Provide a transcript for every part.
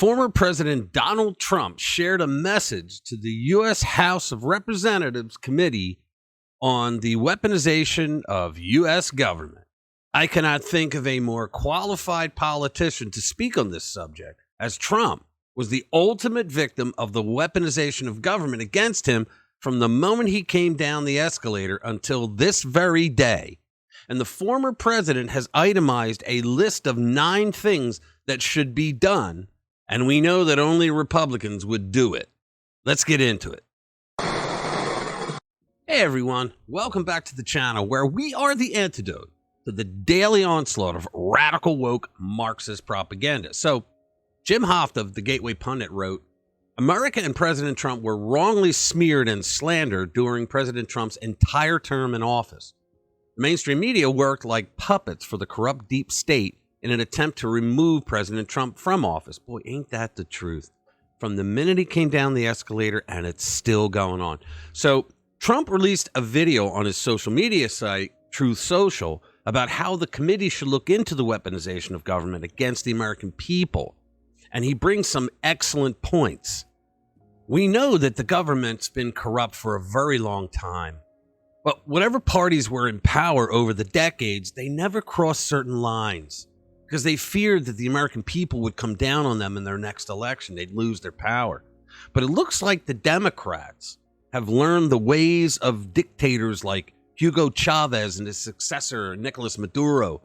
Former President Donald Trump shared a message to the U.S. House of Representatives Committee on the Weaponization of U.S. Government. I cannot think of a more qualified politician to speak on this subject, as Trump was the ultimate victim of the weaponization of government against him from the moment he came down the escalator until this very day. And the former president has itemized a list of 9 things that should be done, and we know that only Republicans would do it. Let's get into it. Hey everyone, welcome back to the channel where we are the antidote to the daily onslaught of radical woke Marxist propaganda. So, Jim Hoft of the Gateway Pundit wrote, America and President Trump were wrongly smeared and slandered during President Trump's entire term in office. The mainstream media worked like puppets for the corrupt deep state in an attempt to remove President Trump from office. Boy, ain't that the truth. From the minute he came down the escalator, and it's still going on. So Trump released a video on his social media site, Truth Social, about how the committee should look into the weaponization of government against the American people. And he brings some excellent points. We know that the government's been corrupt for a very long time. But whatever parties were in power over the decades, they never crossed certain lines because they feared that the American people would come down on them in their next election. They'd lose their power. But it looks like the Democrats have learned the ways of dictators like Hugo Chavez and his successor, Nicolas Maduro,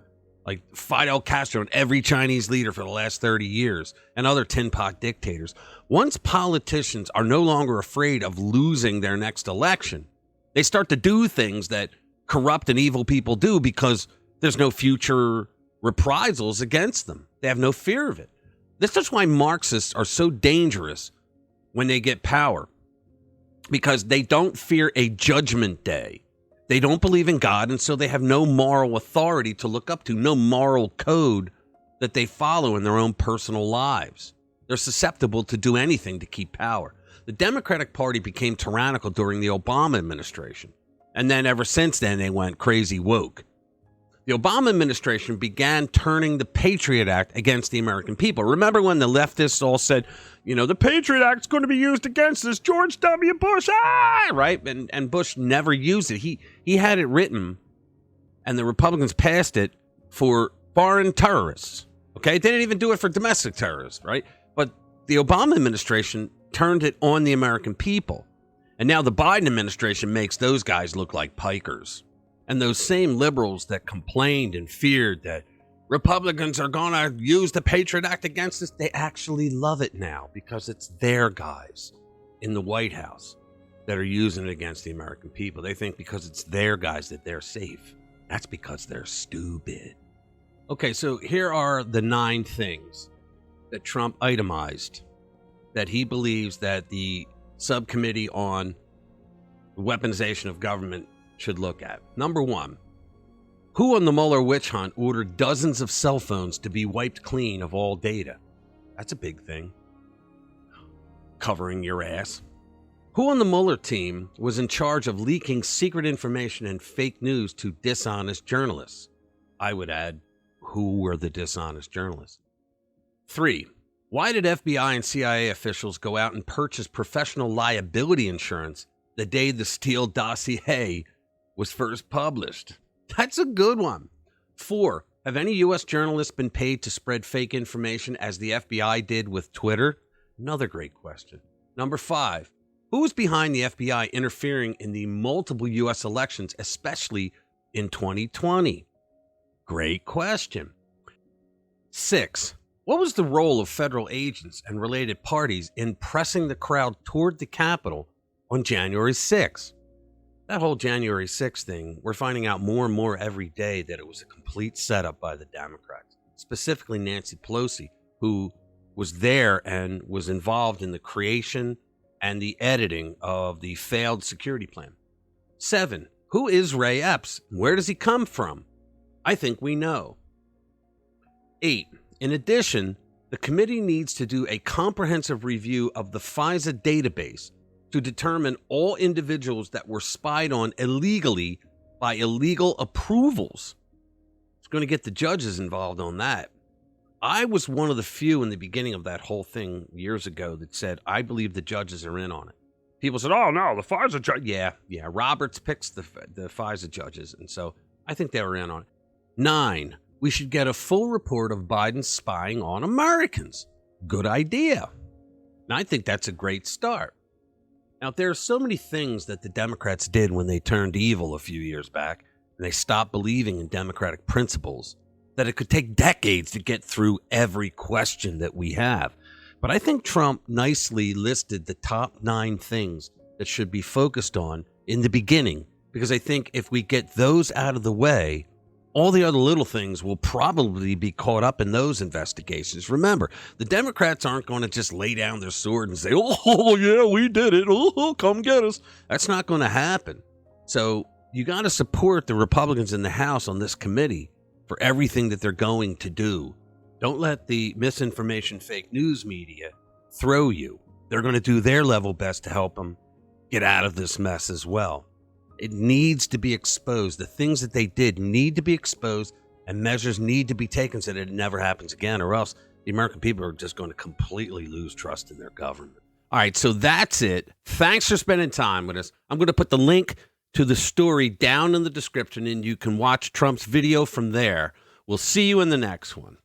like Fidel Castro and every Chinese leader for the last 30 years, and other tin pot dictators. Once politicians are no longer afraid of losing their next election, they start to do things that corrupt and evil people do because there's no future reprisals against them. They have no fear of it. This is why Marxists are so dangerous when they get power, because they don't fear a judgment day. They don't believe in God, and so they have no moral authority to look up to, no moral code that they follow in their own personal lives. They're susceptible to do anything to keep power. The Democratic Party became tyrannical during the Obama administration, and then ever since then they went crazy woke. The Obama administration began turning the Patriot Act against the American people. Remember when the leftists all said, the Patriot Act's going to be used against us, George W. Bush, right? And Bush never used it. He had it written, and the Republicans passed it for foreign terrorists, okay? They didn't even do it for domestic terrorists, right? But the Obama administration turned it on the American people. And now the Biden administration makes those guys look like pikers. And those same liberals that complained and feared that Republicans are going to use the Patriot Act against us, they actually love it now because it's their guys in the White House that are using it against the American people. They think because it's their guys that they're safe. That's because they're stupid. Okay, so here are the 9 things that Trump itemized that he believes that the subcommittee on the weaponization of government should look at. Number 1, who on the Mueller witch hunt ordered dozens of cell phones to be wiped clean of all data? That's a big thing. Covering your ass. Who on the Mueller team was in charge of leaking secret information and fake news to dishonest journalists? I would add, who were the dishonest journalists? 3, why did FBI and CIA officials go out and purchase professional liability insurance the day the Steele dossier was first published? That's a good one. 4, have any U.S. journalists been paid to spread fake information as the FBI did with Twitter? Another great question. Number 5, who was behind the FBI interfering in the multiple U.S. elections, especially in 2020? Great question. 6, what was the role of federal agents and related parties in pressing the crowd toward the Capitol on January 6th? That whole January 6th thing, we're finding out more and more every day that it was a complete setup by the Democrats, specifically Nancy Pelosi, who was there and was involved in the creation and the editing of the failed security plan. 7, who is Ray Epps? Where does he come from? I think we know. 8, in addition, the committee needs to do a comprehensive review of the FISA database to determine all individuals that were spied on illegally by illegal approvals. It's going to get the judges involved on that. I was one of the few in the beginning of that whole thing years ago that said, I believe the judges are in on it. People said, oh, no, the FISA judge. Yeah. Roberts picks the FISA judges. And so I think they were in on it. 9, we should get a full report of Biden spying on Americans. Good idea. And I think that's a great start. Now, there are so many things that the Democrats did when they turned evil a few years back, and they stopped believing in democratic principles, that it could take decades to get through every question that we have. But I think Trump nicely listed the top 9 things that should be focused on in the beginning, because I think if we get those out of the way, all the other little things will probably be caught up in those investigations. Remember, the Democrats aren't going to just lay down their sword and say, oh, yeah, we did it. Oh, come get us. That's not going to happen. So you got to support the Republicans in the House on this committee for everything that they're going to do. Don't let the misinformation, fake news media throw you. They're going to do their level best to help them get out of this mess as well. It needs to be exposed. The things that they did need to be exposed, and measures need to be taken so that it never happens again, or else the American people are just going to completely lose trust in their government. All right, so that's it. Thanks for spending time with us. I'm going to put the link to the story down in the description, and you can watch Trump's video from there. We'll see you in the next one.